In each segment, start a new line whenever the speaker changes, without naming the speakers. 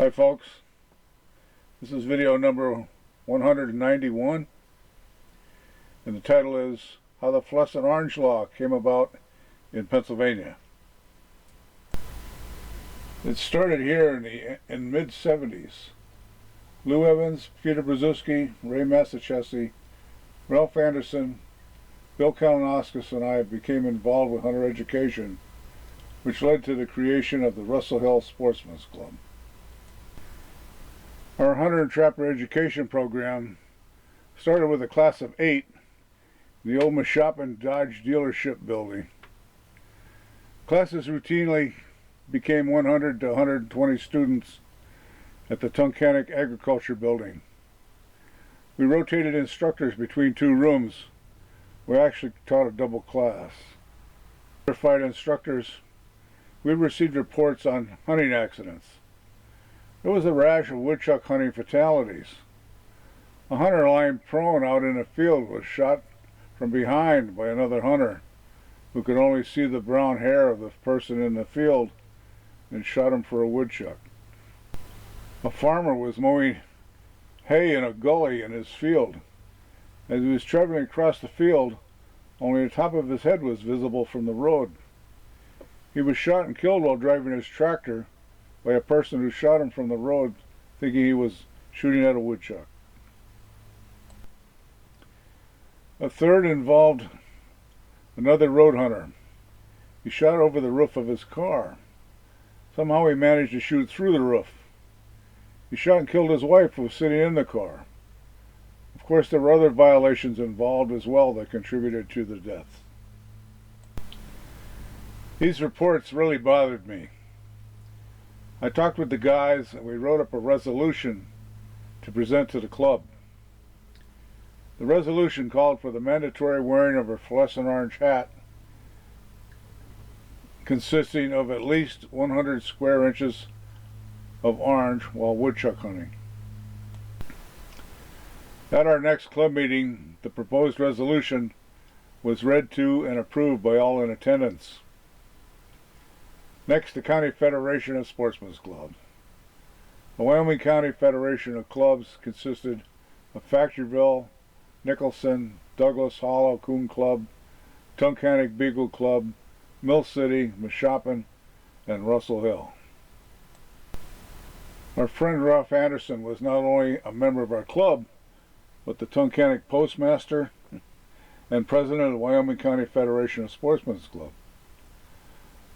Hi folks, this is video number 191 and the title is How the Flourescent Orange Law Came About in Pennsylvania. It started here in mid-70s. Lou Evans, Peter Brzezinski, Ray Massachesi, Ralph Anderson, Bill Kalanoskis and I became involved with hunter education, which led to the creation of the Russell Hill Sportsman's Club. Our hunter and trapper education program started with a class of 8 in the old Mashopin Dodge dealership building. Classes routinely became 100 to 120 students at the Tunkhannock Agriculture building. We rotated instructors between 2 rooms. We actually taught a double class. Certified instructors, we received reports on hunting accidents. There was a rash of woodchuck hunting fatalities. A hunter lying prone out in a field was shot from behind by another hunter who could only see the brown hair of the person in the field and shot him for a woodchuck. A farmer was mowing hay in a gully in his field. As he was traveling across the field, only the top of his head was visible from the road. He was shot and killed while driving his tractor by a person who shot him from the road, thinking he was shooting at a woodchuck. A third involved another road hunter. He shot over the roof of his car. Somehow he managed to shoot through the roof. He shot and killed his wife who was sitting in the car. Of course, there were other violations involved as well that contributed to the deaths. These reports really bothered me. I talked with the guys and we wrote up a resolution to present to the club. The resolution called for the mandatory wearing of a fluorescent orange hat consisting of at least 100 square inches of orange while woodchuck hunting. At our next club meeting, the proposed resolution was read to and approved by all in attendance. Next, the County Federation of Sportsmen's Clubs. The Wyoming County Federation of Clubs consisted of Factoryville, Nicholson, Douglas Hollow Coon Club, Tunkhannock Beagle Club, Mill City, Mashopin, and Russell Hill. Our friend Ralph Anderson was not only a member of our club, but the Tunkhannock postmaster and president of the Wyoming County Federation of Sportsmen's Club.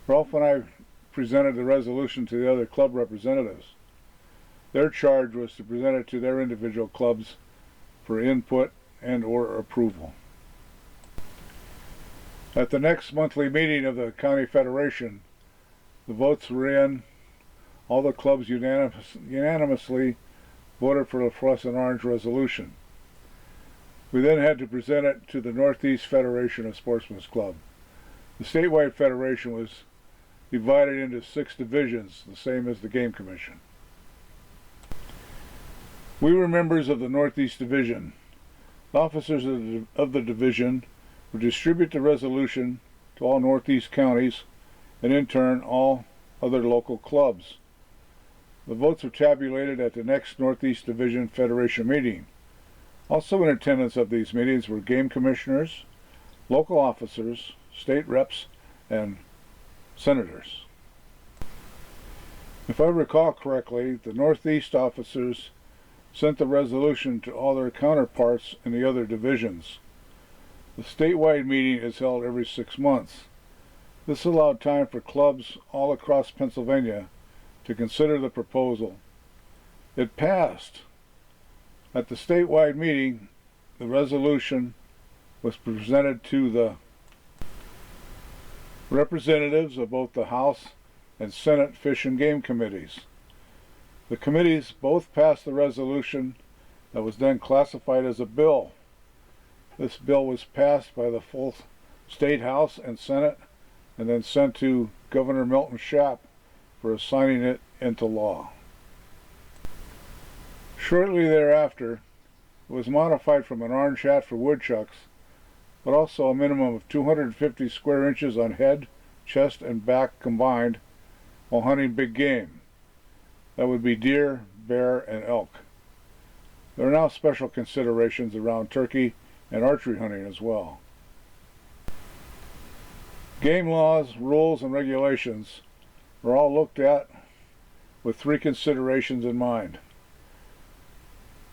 Ralph and I presented the resolution to the other club representatives. Their charge was to present it to their individual clubs for input and or approval. At the next monthly meeting of the County Federation, the votes were in. All the clubs unanimously voted for the fluorescent orange resolution. We then had to present it to the Northeast Federation of Sportsmen's Club. The statewide federation was divided into 6 divisions, the same as the Game Commission. We were members of the Northeast Division. The officers of the division would distribute the resolution to all Northeast counties and in turn all other local clubs. The votes were tabulated at the next Northeast Division Federation meeting. Also in attendance of these meetings were game commissioners, local officers, state reps, and senators. If I recall correctly, the Northeast officers sent the resolution to all their counterparts in the other divisions. The statewide meeting is held every 6 months. This allowed time for clubs all across Pennsylvania to consider the proposal. It passed. At the statewide meeting, the resolution was presented to the representatives of both the House and Senate Fish and Game Committees. The committees both passed the resolution that was then classified as a bill. This bill was passed by the full State House and Senate and then sent to Governor Milton Schaap for signing it into law. Shortly thereafter, it was modified from an orange hat for woodchucks, but also a minimum of 250 square inches on head, chest, and back combined while hunting big game. That would be deer, bear, and elk. There are now special considerations around turkey and archery hunting as well. Game laws, rules, and regulations are all looked at with three considerations in mind.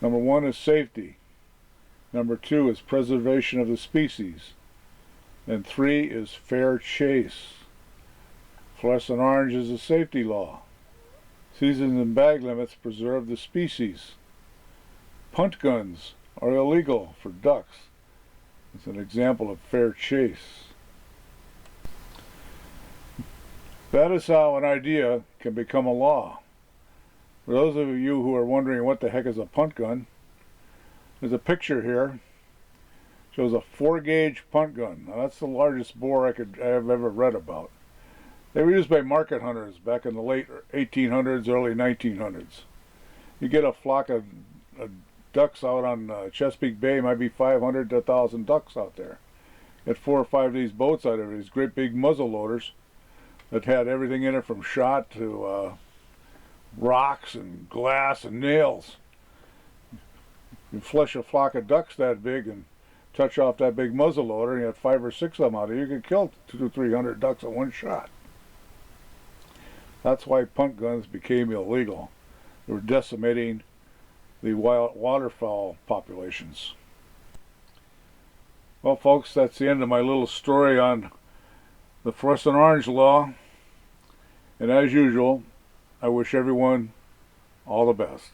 Number one is safety. Number two is preservation of the species. And three is fair chase. Flourescent orange is a safety law. Seasons and bag limits preserve the species. Punt guns are illegal for ducks. It's an example of fair chase. That is how an idea can become a law. For those of you who are wondering what the heck is a punt gun, there's a picture here. It shows a 4-gauge punt gun. Now that's the largest bore I have ever read about. They were used by market hunters back in the late 1800s, early 1900s. You get a flock of ducks out on Chesapeake Bay, might be 500 to 1,000 ducks out there. Get 4 or 5 of these boats out of it, these great big muzzle loaders that had everything in it from shot to rocks and glass and nails. You flush a flock of ducks that big and touch off that big muzzle loader, and you had 5 or 6 of them out there. You could kill 200 to 300 ducks in one shot. That's why punt guns became illegal. They were decimating the wild waterfowl populations. Well, folks, that's the end of my little story on the Flourescent Orange Law. And as usual, I wish everyone all the best.